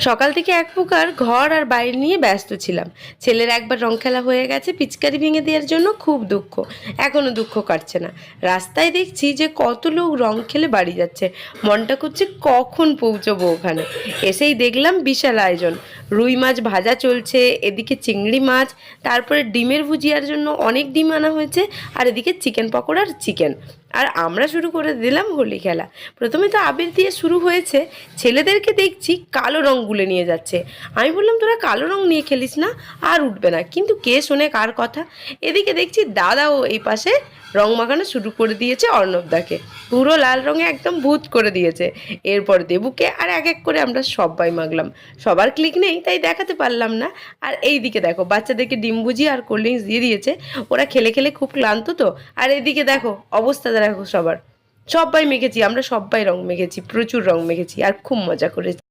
সকাল থেকে এক প্রকার ঘর আর বাইরে নিয়ে ব্যস্ত ছিলাম। ছেলের একবার রং খেলা হয়ে গেছে, পিচকারি ভেঙে দেওয়ার জন্য খুব দুঃখ। এখনো দুঃখ কাটছে না। রাস্তায় দেখছি যে কত লোক রং খেলে বাড়ি যাচ্ছে। মনটা করছে কখন পৌঁছবো ওখানে। এসেই দেখলাম বিশাল আয়োজন। রুই মাছ ভাজা চলছে, এদিকে চিংড়ি মাছ, তারপরে ডিমের ভুজিয়ার জন্য অনেক ডিম আনা হয়েছে, আর এদিকে চিকেন পকোড়ার চিকেন। আর আমরা শুরু করে দিলাম হোলি খেলা। প্রথমে তো আবির দিয়ে শুরু হয়েছে। ছেলেদেরকে দেখছি কালো রং গুলে নিয়ে যাচ্ছে। আমি বললাম, তোরা কালো রং নিয়ে খেলিস না, আর উঠবে না। কিন্তু কে শোনে কার কথা। এদিকে দেখছি দাদাও এই পাশে রং মাখানো শুরু করে দিয়েছে অর্ণবদাকে। পুরো লাল রঙে একদম ভূত করে দিয়েছে। এরপর দেবুকে, আর এক এক করে আমরা সবাই মাখলাম। সবার ক্লিক নেই তাই দেখাতে পারলাম না। আর এই দিকে দেখো, বাচ্চাদেরকে ডিম ভুজি আর কোল্ড ড্রিঙ্কস দিয়ে দিয়েছে। ওরা খেলে খেলে খুব ক্লান্ত তো। আর এদিকে দেখো অবস্থা দেখো সবার। সবাই মেখেছি, আমরা সবাই রং মেখেছি, প্রচুর রং মেখেছি আর খুব মজা করেছি।